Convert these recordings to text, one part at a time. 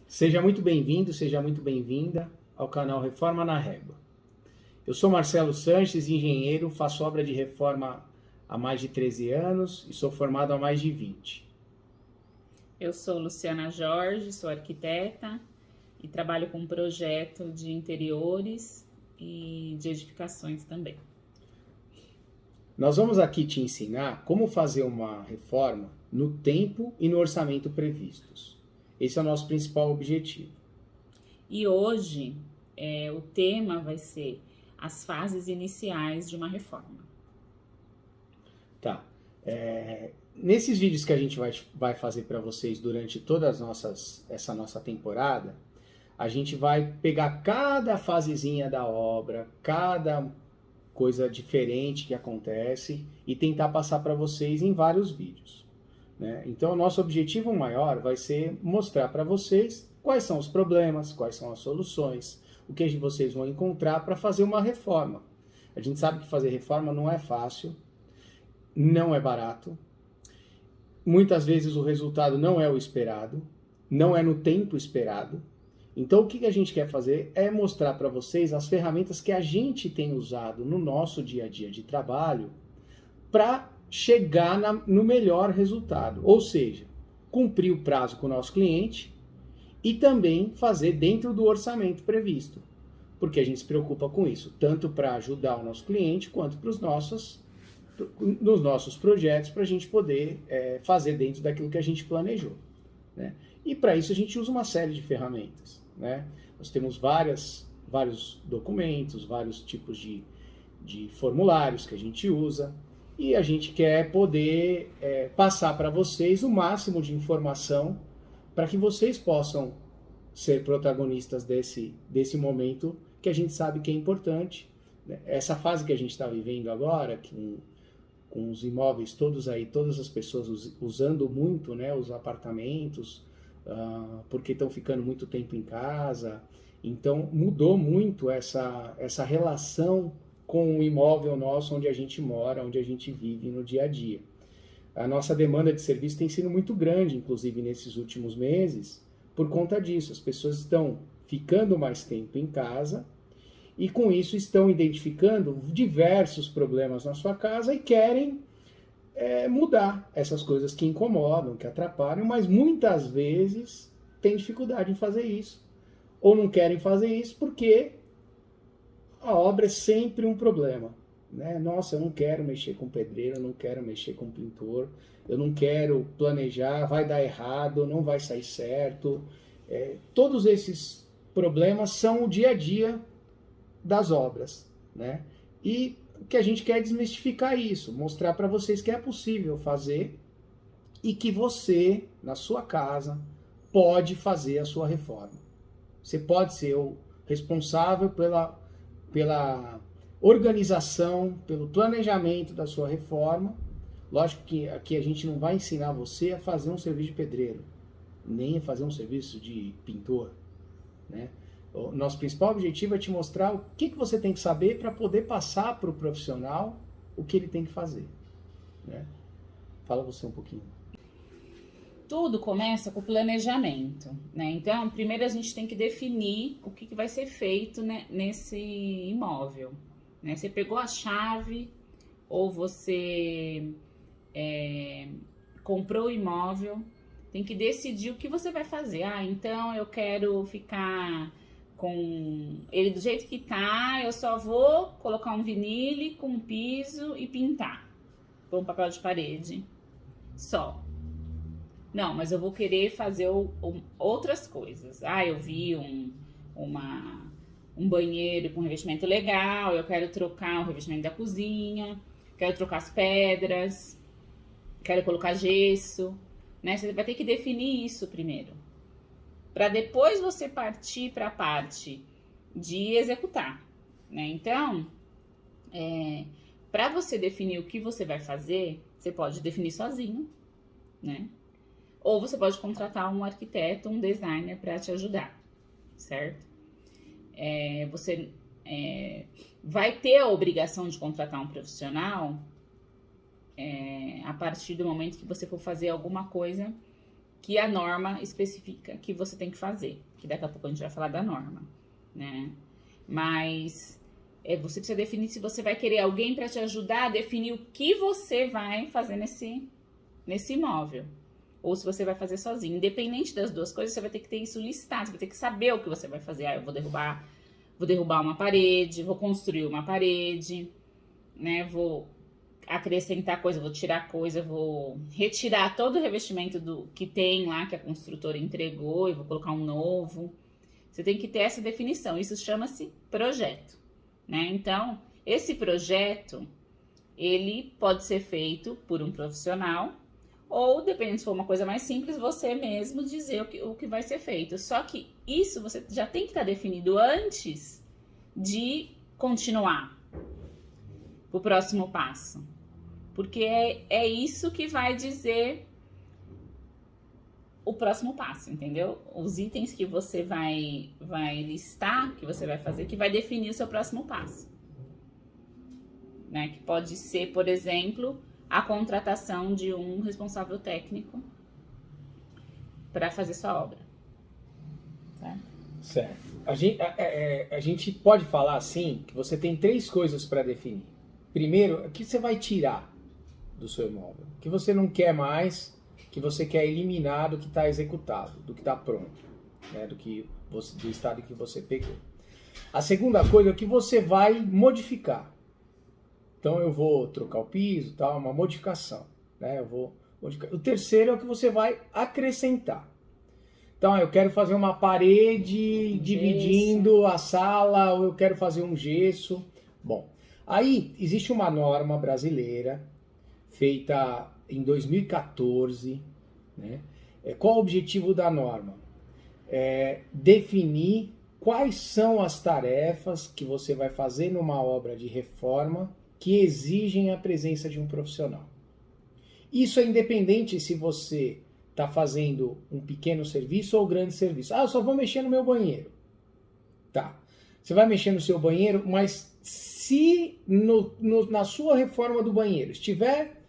Seja muito bem-vindo, seja muito bem-vinda ao canal Reforma na Régua. Eu sou Marcelo Sanches, engenheiro, faço obra de reforma há mais de 13 anos e sou formado há mais de 20. Eu sou Luciana Jorge, sou arquiteta e trabalho com projeto de interiores e de edificações também. Nós vamos aqui te ensinar como fazer uma reforma no tempo e no orçamento previstos. Esse é o nosso principal objetivo. E hoje o tema vai ser as fases iniciais de uma reforma. Tá. Nesses vídeos que a gente vai fazer para vocês durante toda essa nossa temporada, a gente vai pegar cada fasezinha da obra, cada coisa diferente que acontece e tentar passar para vocês em vários vídeos, né? Então, o nosso objetivo maior vai ser mostrar para vocês quais são os problemas, quais são as soluções, o que vocês vão encontrar para fazer uma reforma. A gente sabe que fazer reforma não é fácil, não é barato, muitas vezes o resultado não é o esperado, não é no tempo esperado. Então, o que a gente quer fazer é mostrar para vocês as ferramentas que a gente tem usado no nosso dia a dia de trabalho para chegar no melhor resultado. Ou seja, cumprir o prazo com o nosso cliente e também fazer dentro do orçamento previsto. Porque a gente se preocupa com isso, tanto para ajudar o nosso cliente quanto para nos nossos projetos, para a gente poder fazer dentro daquilo que a gente planejou, né? E para isso a gente usa uma série de ferramentas, né? Nós temos vários documentos, vários tipos de formulários que a gente usa e a gente quer poder passar para vocês o máximo de informação para que vocês possam ser protagonistas desse momento que a gente sabe que é importante, né? Essa fase que a gente está vivendo agora, com os imóveis todos aí, todas as pessoas usando muito, né, os apartamentos, porque estão ficando muito tempo em casa. Então mudou muito essa relação com o imóvel nosso, onde a gente mora, onde a gente vive no dia a dia. A nossa demanda de serviço tem sido muito grande, inclusive nesses últimos meses, por conta disso. As pessoas estão ficando mais tempo em casa e com isso estão identificando diversos problemas na sua casa e querem mudar essas coisas que incomodam, que atrapalham, mas muitas vezes têm dificuldade em fazer isso. Ou não querem fazer isso porque a obra é sempre um problema, né? Nossa, eu não quero mexer com pedreiro, eu não quero mexer com pintor, eu não quero planejar, vai dar errado, não vai sair certo. Todos esses problemas são o dia a dia das obras, né? E o que a gente quer é desmistificar isso, mostrar para vocês que é possível fazer e que você, na sua casa, pode fazer a sua reforma. Você pode ser o responsável pela organização, pelo planejamento da sua reforma. Lógico que aqui a gente não vai ensinar você a fazer um serviço de pedreiro, nem a fazer um serviço de pintor, né? O nosso principal objetivo é te mostrar o que você tem que saber para poder passar para o profissional o que ele tem que fazer, né? Fala você um pouquinho. Tudo começa com o planejamento, né? Então, primeiro a gente tem que definir o que vai ser feito, né, nesse imóvel, né? Você pegou a chave ou você comprou o imóvel, tem que decidir o que você vai fazer. Então eu quero ficar com ele do jeito que tá, eu só vou colocar um vinile com um piso e pintar com um papel de parede só. Não, mas eu vou querer fazer outras coisas. Eu vi um banheiro com revestimento legal, eu quero trocar o revestimento da cozinha, quero trocar as pedras, quero colocar gesso, né? Você vai ter que definir isso primeiro, para depois você partir para a parte de executar, né? Então, para você definir o que você vai fazer, você pode definir sozinho, né? Ou você pode contratar um arquiteto, um designer para te ajudar, certo? Você vai ter a obrigação de contratar um profissional a partir do momento que você for fazer alguma coisa que a norma especifica que você tem que fazer. Que daqui a pouco a gente vai falar da norma, né? Mas você precisa definir se você vai querer alguém para te ajudar a definir o que você vai fazer nesse imóvel. Ou se você vai fazer sozinho. Independente das duas coisas, você vai ter que ter isso listado. Você vai ter que saber o que você vai fazer. Eu vou derrubar uma parede, vou construir uma parede, né? Vou acrescentar coisa, vou tirar coisa, vou retirar todo o revestimento que tem lá, que a construtora entregou, e vou colocar um novo. Você tem que ter essa definição. Isso chama-se projeto, né? Então, esse projeto, ele pode ser feito por um profissional, ou, dependendo se for uma coisa mais simples, você mesmo dizer o que vai ser feito. Só que isso você já tem que estar definido antes de continuar o próximo passo. Porque é isso que vai dizer o próximo passo, entendeu? Os itens que você vai listar, que você vai fazer, que vai definir o seu próximo passo. Né? Que pode ser, por exemplo, a contratação de um responsável técnico para fazer sua obra. Certo? Certo. A gente pode falar assim que você tem 3 coisas para definir. Primeiro, o que você vai tirar do seu imóvel? O que você não quer mais, que você quer eliminar do que está executado, do que está pronto, né? Do estado que você pegou. A segunda coisa é o que você vai modificar. Então eu vou trocar o piso, tal, uma modificação, né? Eu vou modificar. O terceiro é o que você vai acrescentar. Então eu quero fazer uma parede dividindo a sala, ou eu quero fazer um gesso. Bom, aí existe uma norma brasileira feita em 2014, né? Qual o objetivo da norma? Definir quais são as tarefas que você vai fazer numa obra de reforma que exigem a presença de um profissional. Isso é independente se você está fazendo um pequeno serviço ou um grande serviço. Eu só vou mexer no meu banheiro. Tá. Você vai mexer no seu banheiro, mas se na sua reforma do banheiro estiver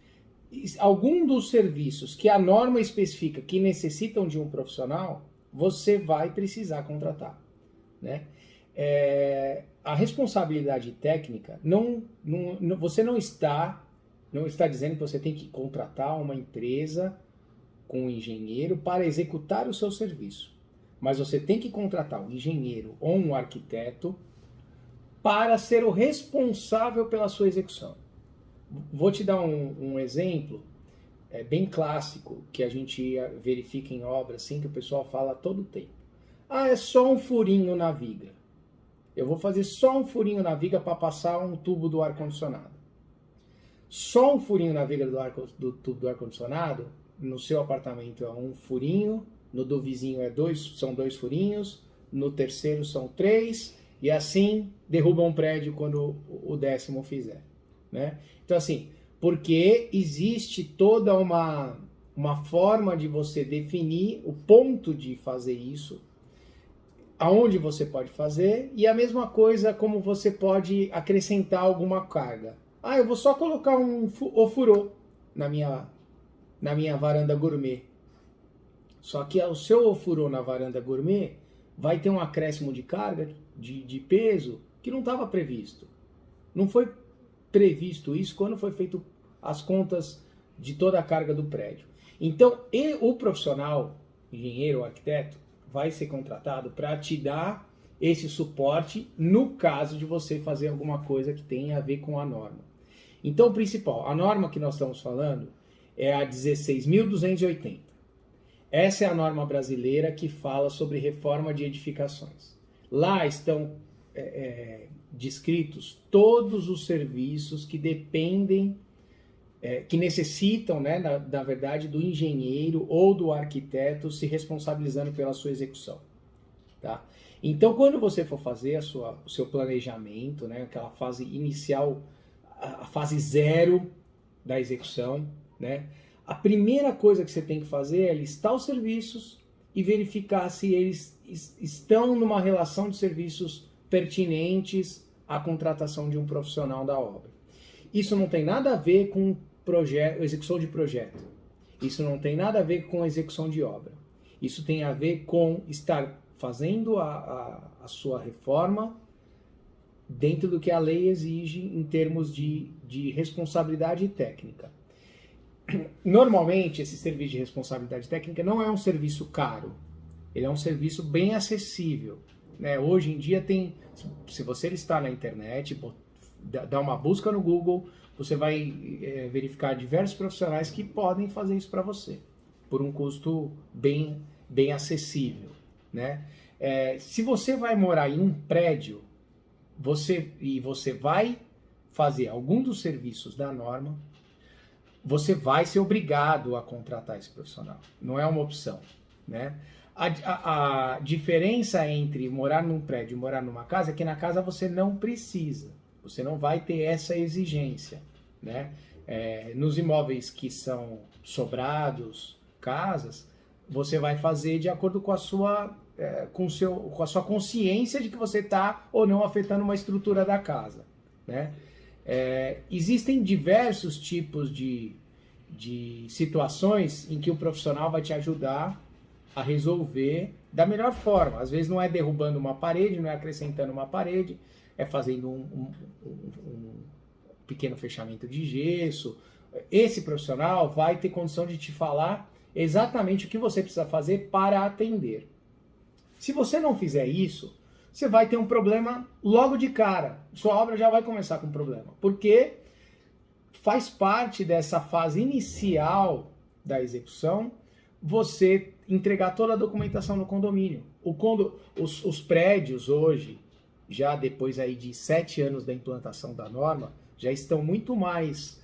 algum dos serviços que a norma especifica que necessitam de um profissional, você vai precisar contratar, né? A responsabilidade técnica, você não está dizendo que você tem que contratar uma empresa com um engenheiro para executar o seu serviço. Mas você tem que contratar um engenheiro ou um arquiteto para ser o responsável pela sua execução. Vou te dar um exemplo bem clássico que a gente verifica em obras, assim, que o pessoal fala todo o tempo. É só um furinho na viga. Eu vou fazer só um furinho na viga para passar um tubo do ar-condicionado. Só um furinho na viga do tubo do ar-condicionado, no seu apartamento é um furinho, no do vizinho são 2 furinhos, no terceiro são 3, e assim derruba um prédio quando o 10º fizer, né? Então assim, porque existe toda uma forma de você definir o ponto de fazer isso, aonde você pode fazer, e a mesma coisa como você pode acrescentar alguma carga. Eu vou só colocar um ofurô na minha varanda gourmet. Só que o seu ofurô na varanda gourmet vai ter um acréscimo de carga, de peso, que não estava previsto. Não foi previsto isso quando foi feito as contas de toda a carga do prédio. Então, o profissional, engenheiro ou arquiteto, vai ser contratado para te dar esse suporte no caso de você fazer alguma coisa que tenha a ver com a norma. Então, o principal, a norma que nós estamos falando é a 16.280. Essa é a norma brasileira que fala sobre reforma de edificações. Lá estão descritos todos os serviços que dependem, que necessitam, né, na verdade, do engenheiro ou do arquiteto se responsabilizando pela sua execução. Tá? Então, quando você for fazer o seu planejamento, né, aquela fase inicial, a fase 0 da execução, né, a primeira coisa que você tem que fazer é listar os serviços e verificar se eles estão numa relação de serviços pertinentes à contratação de um profissional da obra. Isso não tem nada a ver com execução de projeto. Isso não tem nada a ver com execução de obra. Isso tem a ver com estar fazendo a sua reforma dentro do que a lei exige em termos de responsabilidade técnica. Normalmente, esse serviço de responsabilidade técnica não é um serviço caro. Ele é um serviço bem acessível, né? Hoje em dia se você listar na internet, dar uma busca no Google, você vai verificar diversos profissionais que podem fazer isso para você, por um custo bem acessível, né? Se você vai morar em um prédio, você vai fazer algum dos serviços da norma, você vai ser obrigado a contratar esse profissional. Não é uma opção, né? A diferença entre morar num prédio e morar numa casa é que na casa você não precisa. Você não vai ter essa exigência, né? Nos imóveis que são sobrados, casas, você vai fazer de acordo com a sua com a sua consciência de que você está ou não afetando uma estrutura da casa, né? Existem diversos tipos de situações em que o profissional vai te ajudar a resolver da melhor forma. Às vezes não é derrubando uma parede, não é acrescentando uma parede, é fazendo um pequeno fechamento de gesso. Esse profissional vai ter condição de te falar exatamente o que você precisa fazer para atender. Se você não fizer isso, você vai ter um problema logo de cara. Sua obra já vai começar com problema. Porque faz parte dessa fase inicial da execução você entregar toda a documentação no condomínio. Os prédios hoje, já depois aí de 7 anos da implantação da norma, já estão muito mais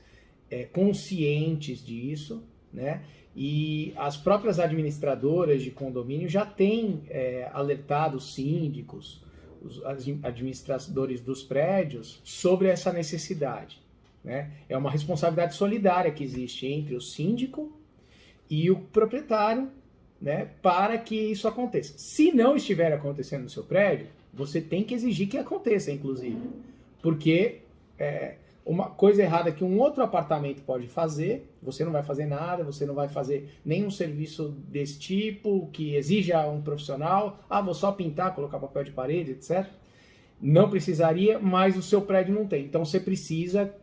conscientes disso, né? E as próprias administradoras de condomínio já têm alertado os síndicos, os administradores dos prédios sobre essa necessidade, né? É uma responsabilidade solidária que existe entre o síndico e o proprietário, né, para que isso aconteça. Se não estiver acontecendo no seu prédio, você tem que exigir que aconteça, inclusive. Porque uma coisa errada que um outro apartamento pode fazer, você não vai fazer nada, você não vai fazer nenhum serviço desse tipo, que exija um profissional, vou só pintar, colocar papel de parede, etc. Não precisaria, mas o seu prédio não tem. Então você precisa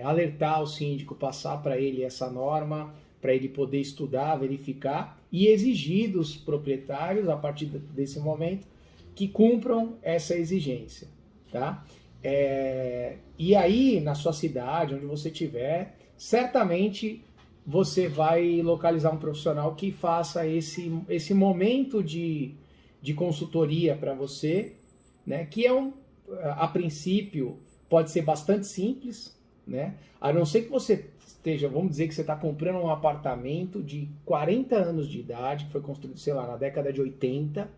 alertar o síndico, passar para ele essa norma, para ele poder estudar, verificar e exigir dos proprietários, a partir desse momento, que cumpram essa exigência, tá? E aí, na sua cidade, onde você estiver, certamente você vai localizar um profissional que faça esse momento de consultoria para você, né? Que a princípio, pode ser bastante simples, né? A não ser que você esteja, vamos dizer que você está comprando um apartamento de 40 anos de idade, que foi construído, sei lá, na década de 80,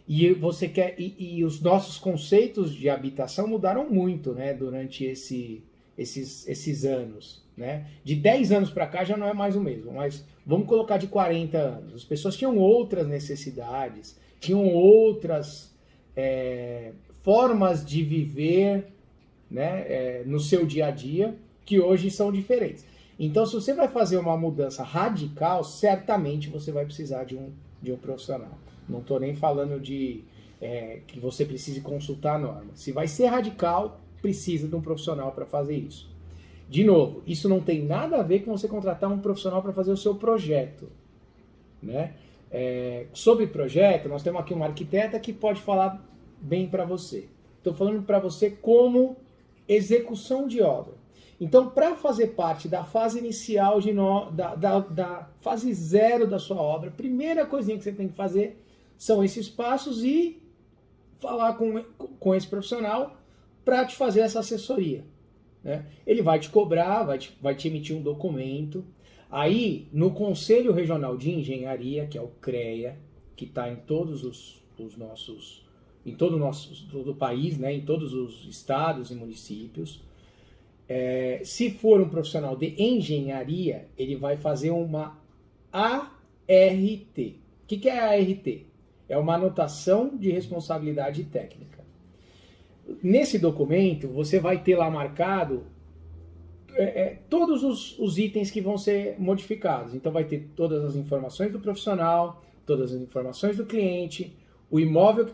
e você quer. E os nossos conceitos de habitação mudaram muito, né, durante esses anos, né? De 10 anos para cá já não é mais o mesmo, mas vamos colocar de 40 anos. As pessoas tinham outras necessidades, tinham outras formas de viver, né, no seu dia a dia, que hoje são diferentes. Então, se você vai fazer uma mudança radical, certamente você vai precisar de um profissional. Não estou nem falando de que você precise consultar a norma. Se vai ser radical, precisa de um profissional para fazer isso. De novo, isso não tem nada a ver com você contratar um profissional para fazer o seu projeto, né? Sobre projeto, nós temos aqui uma arquiteta que pode falar bem para você. Estou falando para você como execução de obra. Então, para fazer parte da fase inicial, da fase 0 da sua obra, a primeira coisinha que você tem que fazer são esses passos e falar com esse profissional para te fazer essa assessoria, né? Ele vai te cobrar, vai te emitir um documento. Aí, no Conselho Regional de Engenharia, que é o CREA, que está em todos os nossos, em todo o país, né, em todos os estados e municípios, se for um profissional de engenharia, ele vai fazer uma ART. O que é a ART? É uma anotação de responsabilidade técnica. Nesse documento, você vai ter lá marcado todos os itens que vão ser modificados. Então vai ter todas as informações do profissional, todas as informações do cliente, o imóvel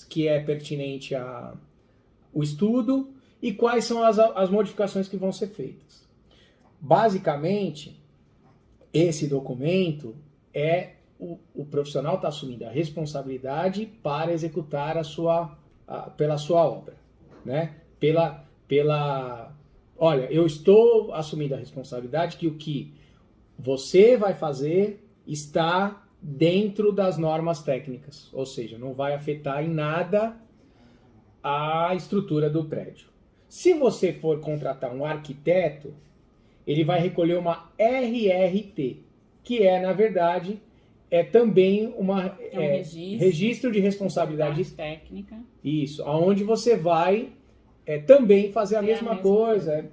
que é pertinente ao estudo e quais são as modificações que vão ser feitas. Basicamente, esse documento o profissional está assumindo a responsabilidade para executar pela sua obra, né? Olha, eu estou assumindo a responsabilidade que o que você vai fazer está dentro das normas técnicas, ou seja, não vai afetar em nada a estrutura do prédio. Se você for contratar um arquiteto, ele vai recolher uma RRT, que na verdade, também registro de responsabilidade técnica. Isso, aonde você vai também fazer a mesma coisa,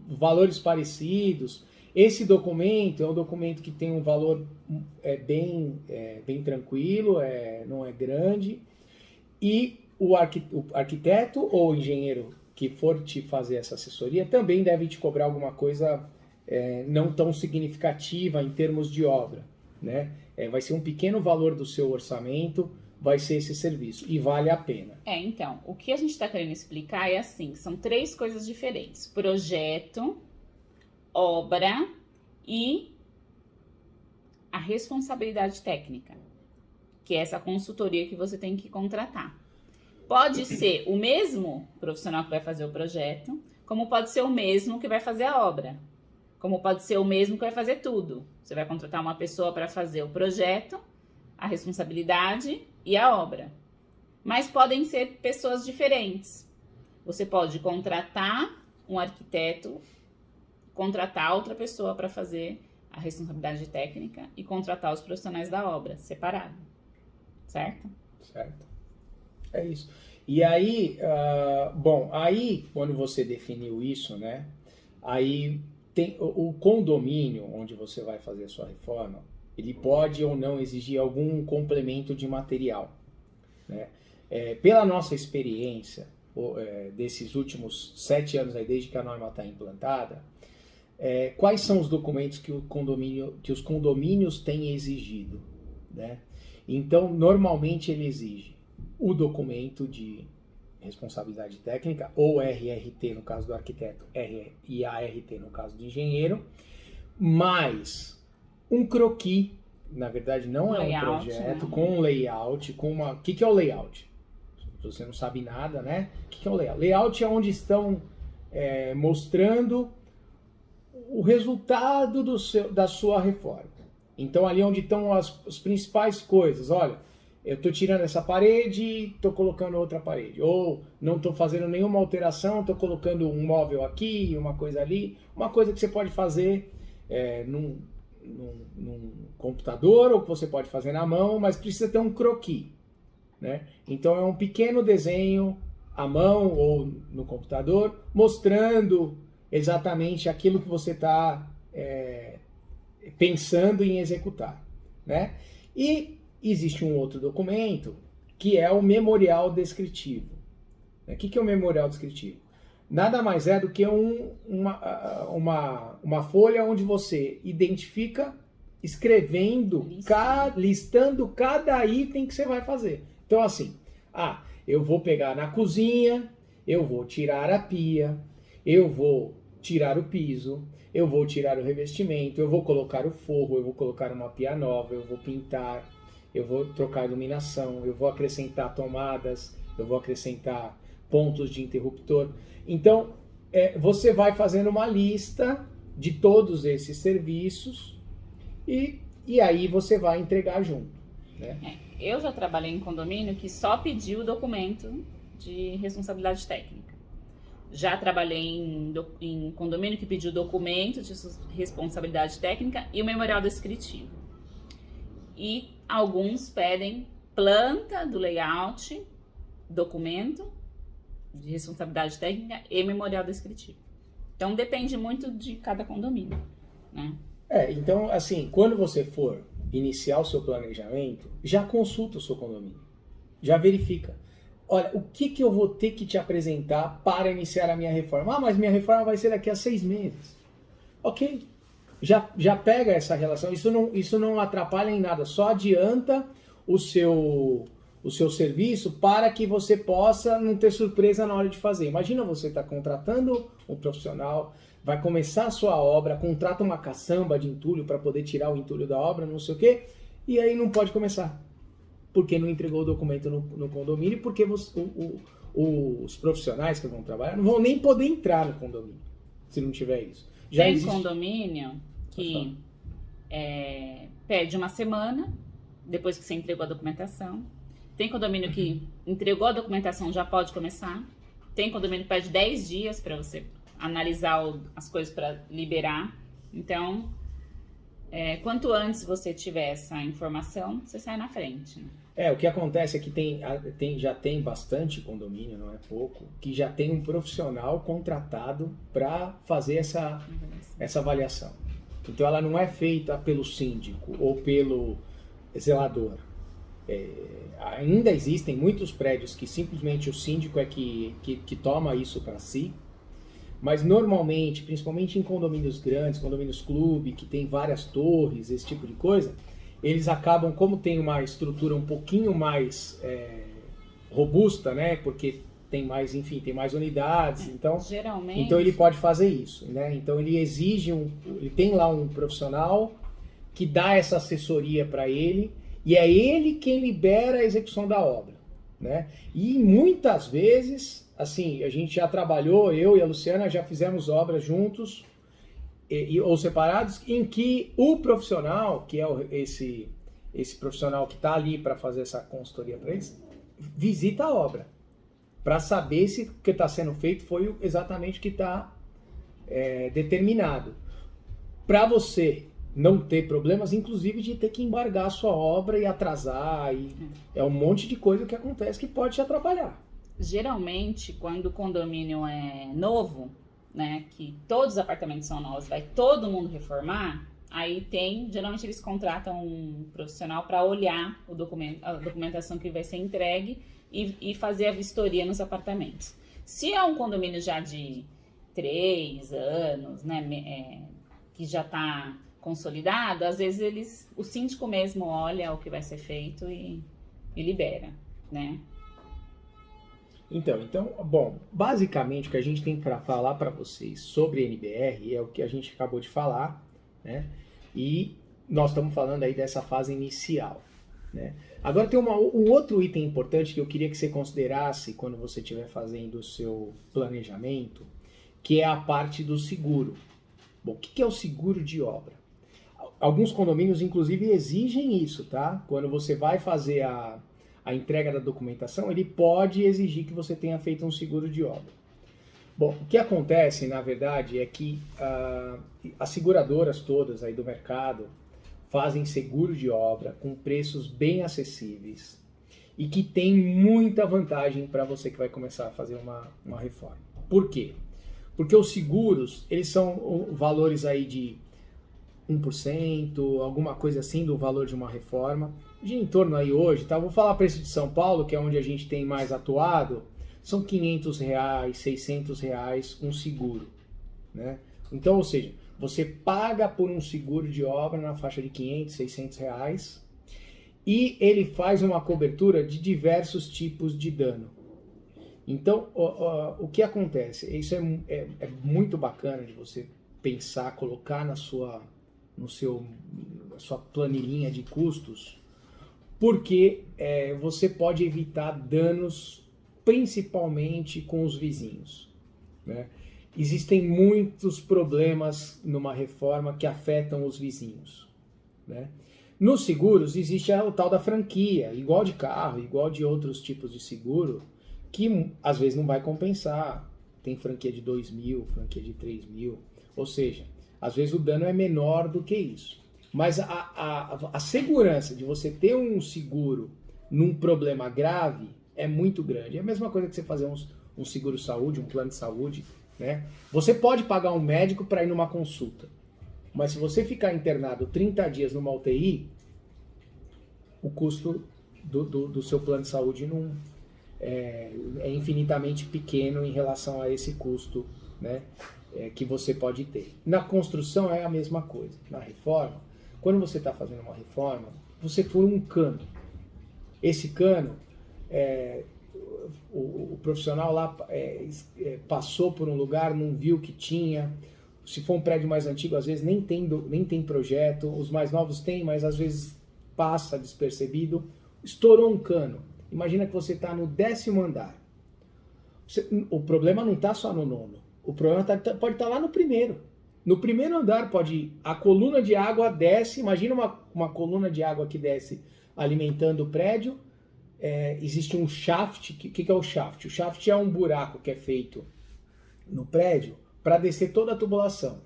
valores parecidos. Esse documento é um documento que tem um valor bem tranquilo, não é grande, e o arquiteto ou engenheiro que for te fazer essa assessoria também deve te cobrar alguma coisa não tão significativa em termos de obra, né? Vai ser um pequeno valor do seu orçamento, vai ser esse serviço, e vale a pena. Então, o que a gente está querendo explicar é assim, são 3 coisas diferentes: projeto, obra e a responsabilidade técnica, que é essa consultoria que você tem que contratar. Pode ser o mesmo profissional que vai fazer o projeto, como pode ser o mesmo que vai fazer a obra, como pode ser o mesmo que vai fazer tudo. Você vai contratar uma pessoa para fazer o projeto, a responsabilidade e a obra. Mas podem ser pessoas diferentes. Você pode contratar um arquiteto, contratar outra pessoa para fazer a responsabilidade técnica e contratar os profissionais da obra, separado. Certo? Certo. É isso. E aí, aí quando você definiu isso, né? Aí tem o condomínio onde você vai fazer a sua reforma, ele pode ou não exigir algum complemento de material, né? Pela nossa experiência, desses últimos 7 anos aí, desde que a norma está implantada, quais são os documentos que os condomínios têm exigido, né? Então, normalmente ele exige o documento de responsabilidade técnica, ou RRT no caso do arquiteto, e ART no caso do engenheiro, mais um croquis, na verdade não é um projeto, com um layout, o que é o layout? Se você não sabe nada, né? O que é o layout? Layout é onde estão mostrando o resultado da sua reforma. Então, ali onde estão as principais coisas. Olha, eu estou tirando essa parede e estou colocando outra parede. Ou não estou fazendo nenhuma alteração, estou colocando um móvel aqui, uma coisa ali. Uma coisa que você pode fazer num computador ou que você pode fazer na mão, mas precisa ter um croquis, né? Então, é um pequeno desenho à mão ou no computador, mostrando exatamente aquilo que você está pensando em executar, né? E existe um outro documento que é o memorial descritivo. O que é o memorial descritivo? Nada mais é do que uma folha onde você identifica, escrevendo, listando cada item que você vai fazer. Então, assim, eu vou pegar na cozinha, eu vou tirar a pia, eu vou tirar o piso, eu vou tirar o revestimento, eu vou colocar o forro, eu vou colocar uma pia nova, eu vou pintar, eu vou trocar a iluminação, eu vou acrescentar tomadas, eu vou acrescentar pontos de interruptor. Então, você vai fazendo uma lista de todos esses serviços e aí você vai entregar junto, né? Eu já trabalhei em condomínio que só pediu o documento de responsabilidade técnica. Já trabalhei em condomínio que pediu documento de responsabilidade técnica e o memorial descritivo. E alguns pedem planta do layout, documento de responsabilidade técnica e memorial descritivo. Então depende muito de cada condomínio, né? Então, assim, quando você for iniciar o seu planejamento, já consulta o seu condomínio, já verifica. olha, o que eu vou ter que te apresentar para iniciar a minha reforma? Ah, mas minha reforma vai ser daqui a 6 meses. Ok, já pega essa relação, isso não atrapalha em nada, só adianta o seu serviço para que você possa não ter surpresa na hora de fazer. Imagina você estar contratando um profissional, vai começar a sua obra, contrata uma caçamba de entulho para poder tirar o entulho da obra, não sei o quê, e aí não pode começar, porque não entregou o documento no condomínio, porque os profissionais que vão trabalhar não vão nem poder entrar no condomínio, se não tiver isso. Já Tem existe... condomínio que pede uma semana depois que você entregou a documentação. Tem condomínio que entregou a documentação, já pode começar. Tem condomínio que pede 10 dias para você analisar as coisas para liberar. Então, quanto antes você tiver essa informação, você sai na frente, né? O que acontece é que já tem bastante condomínio, não é pouco, que já tem um profissional contratado para fazer essa avaliação. Então ela não é feita pelo síndico ou pelo zelador. Ainda existem muitos prédios que simplesmente o síndico é que toma isso para si, mas normalmente, principalmente em condomínios grandes, condomínios clube, que tem várias torres, esse tipo de coisa, eles acabam, como tem uma estrutura um pouquinho mais robusta, né? Porque tem mais, enfim, tem mais unidades, então ele pode fazer isso, né? Então ele exige ele tem lá um profissional que dá essa assessoria para ele e é ele quem libera a execução da obra, né? E muitas vezes, assim, a gente já trabalhou, eu e a Luciana já fizemos obras juntos ou separados, em que o profissional, que é esse profissional que está ali para fazer essa consultoria para eles, visita a obra, para saber se o que está sendo feito foi exatamente o que está determinado. Para você não ter problemas, inclusive de ter que embargar a sua obra e atrasar, é um monte de coisa que acontece que pode te atrapalhar. Geralmente, quando o condomínio é novo, né, que todos os apartamentos são novos, vai todo mundo reformar, aí geralmente eles contratam um profissional para olhar a documentação que vai ser entregue e fazer a vistoria nos apartamentos. Se é um condomínio já de 3 anos, né, que já está consolidado, às vezes o síndico mesmo olha o que vai ser feito e libera, né? Então, bom, basicamente o que a gente tem para falar para vocês sobre NBR é o que a gente acabou de falar, né? E nós estamos falando aí dessa fase inicial, né? Agora tem um outro item importante que eu queria que você considerasse quando você estiver fazendo o seu planejamento, que é a parte do seguro. Bom, o que é o seguro de obra? Alguns condomínios, inclusive, exigem isso, tá? Quando você vai fazer a entrega da documentação, ele pode exigir que você tenha feito um seguro de obra. Bom, o que acontece, na verdade, é que as seguradoras todas aí do mercado fazem seguro de obra com preços bem acessíveis e que tem muita vantagem para você que vai começar a fazer uma reforma. Por quê? Porque os seguros, eles são valores aí de 1%, alguma coisa assim do valor de uma reforma. De em torno aí hoje, tá? Vou falar preço de São Paulo, que é onde a gente tem mais atuado, são R$500, R$600 um seguro, né? Então, ou seja, você paga por um seguro de obra na faixa de R$500, R$600 e ele faz uma cobertura de diversos tipos de dano. Então, o que acontece? Isso é muito bacana de você pensar, colocar na sua planilhinha de custos, porque você pode evitar danos principalmente com os vizinhos, né? Existem muitos problemas numa reforma que afetam os vizinhos, né? Nos seguros existe o tal da franquia, igual de carro, igual de outros tipos de seguro, que às vezes não vai compensar. Tem franquia de 2.000, franquia de 3.000, ou seja, às vezes o dano é menor do que isso. Mas a segurança de você ter um seguro num problema grave é muito grande. É a mesma coisa que você fazer um seguro-saúde, um plano de saúde, né? Você pode pagar um médico para ir numa consulta, mas se você ficar internado 30 dias numa UTI, o custo do seu plano de saúde é infinitamente pequeno em relação a esse custo, né, que você pode ter. Na construção é a mesma coisa. Na reforma, quando você está fazendo uma reforma, você fura um cano. Esse cano, o profissional lá passou por um lugar, não viu que tinha. Se for um prédio mais antigo, às vezes nem tem projeto. Os mais novos têm, mas às vezes passa despercebido. Estourou um cano. Imagina que você está no 10º andar. O problema não está só no 9º. O problema pode estar lá no 1º. No 1º andar a coluna de água desce. Imagina uma coluna de água que desce alimentando o prédio. Existe um shaft. O que é o shaft? O shaft é um buraco que é feito no prédio para descer toda a tubulação,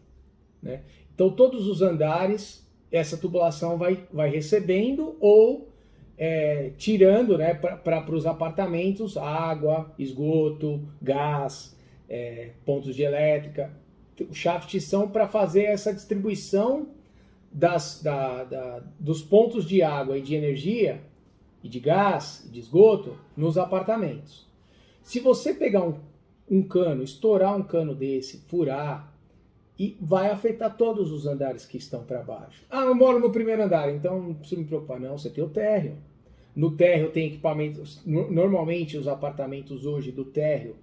né? Então todos os andares, essa tubulação vai recebendo ou tirando, né, para os apartamentos, água, esgoto, gás, pontos de elétrica. Os shafts são para fazer essa distribuição dos pontos de água e de energia, e de gás, e de esgoto, nos apartamentos. Se você pegar um cano, estourar um cano desse, furar, e vai afetar todos os andares que estão para baixo. Ah, eu moro no 1º andar, então não preciso me preocupar. Não, você tem o térreo. No térreo tem equipamentos. Normalmente os apartamentos hoje do térreo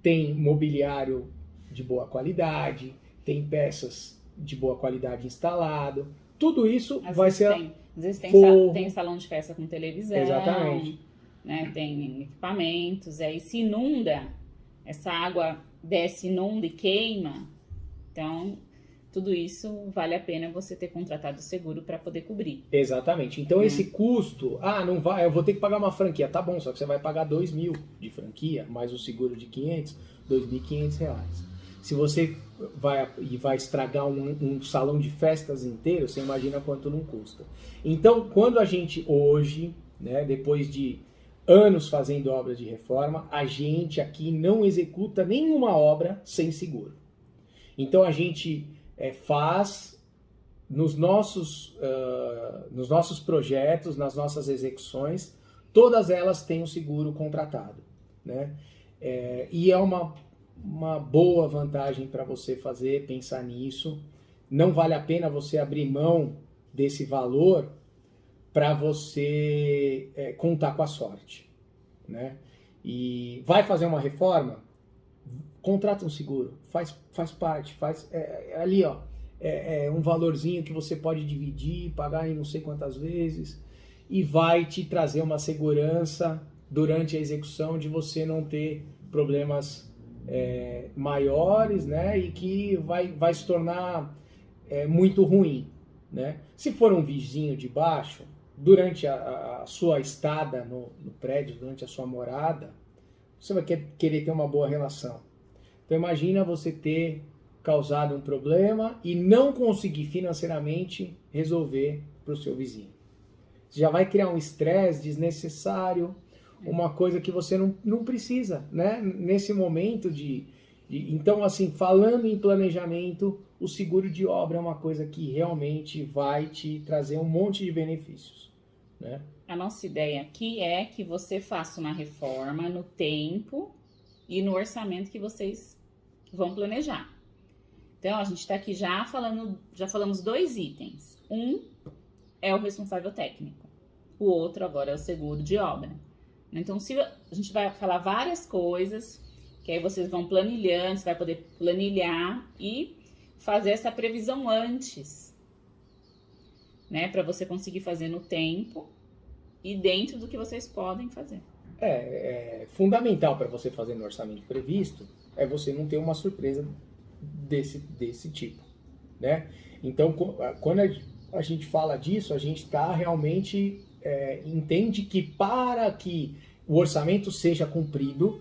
tem mobiliário de boa qualidade, tem peças de boa qualidade instalado. Tudo isso vai ser... Às vezes tem salão de festa com televisão. Exatamente. Né, tem equipamentos. Aí se inunda, essa água desce, inunda e queima. Então, tudo isso vale a pena você ter contratado o seguro para poder cobrir. Exatamente. Então, esse custo, não vai, eu vou ter que pagar uma franquia. Tá bom, só que você vai pagar 2.000 de franquia, mais o seguro de 500, R$2.500. Se você vai estragar um salão de festas inteiro, você imagina quanto não custa. Então, quando a gente hoje, né, depois de anos fazendo obras de reforma, a gente aqui não executa nenhuma obra sem seguro. Então a gente faz nos nossos projetos, nas nossas execuções, todas elas têm um seguro contratado, né? E é uma boa vantagem para você pensar nisso. Não vale a pena você abrir mão desse valor para você contar com a sorte, né? E vai fazer uma reforma? Contrata um seguro, faz parte, ali, ó, um valorzinho que você pode dividir, pagar em não sei quantas vezes, e vai te trazer uma segurança durante a execução de você não ter problemas maiores, né, e que vai se tornar muito ruim, né? Se for um vizinho de baixo, durante a sua estada no prédio, durante a sua morada, você vai querer ter uma boa relação. Então imagina você ter causado um problema e não conseguir financeiramente resolver para o seu vizinho. Você já vai criar um estresse desnecessário, uma coisa que você não precisa, né? Nesse momento Então, assim, falando em planejamento, o seguro de obra é uma coisa que realmente vai te trazer um monte de benefícios, né? A nossa ideia aqui é que você faça uma reforma no tempo e no orçamento que vocês vão planejar. Então, a gente está aqui já falamos 2 itens. Um é o responsável técnico. O outro agora é o seguro de obra. Então, a gente vai falar várias coisas, que aí vocês vão planilhando, você vai poder planilhar e fazer essa previsão antes, né? Para você conseguir fazer no tempo e dentro do que vocês podem fazer. É fundamental para você fazer no orçamento previsto você não ter uma surpresa desse tipo, né? Então, quando a gente fala disso, a gente está realmente entende que para que o orçamento seja cumprido,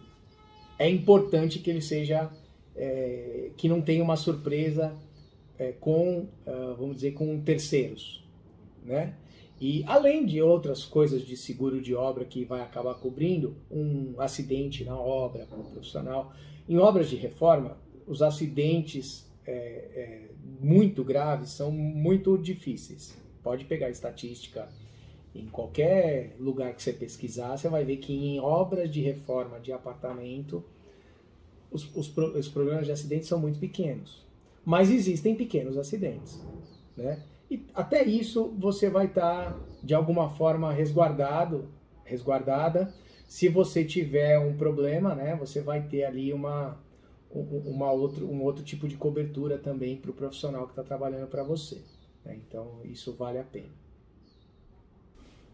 é importante que ele seja que não tenha uma surpresa vamos dizer, com terceiros, né? E além de outras coisas de seguro de obra que vai acabar cobrindo, um acidente na obra com o profissional. Em obras de reforma, os acidentes muito graves são muito difíceis. Pode pegar a estatística Em qualquer lugar que você pesquisar, você vai ver que em obras de reforma de apartamento, os problemas de acidente são muito pequenos. Mas existem pequenos acidentes, né? E até isso você vai estar, de alguma forma, resguardada. Se você tiver um problema, né, você vai ter ali um outro tipo de cobertura também para o profissional que está trabalhando para você, né? Então, isso vale a pena.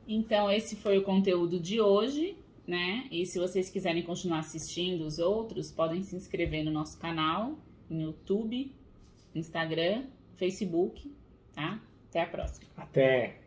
Então, esse foi o conteúdo de hoje, né? E se vocês quiserem continuar assistindo os outros, podem se inscrever no nosso canal, no YouTube, Instagram, Facebook, tá? Até a próxima. Até!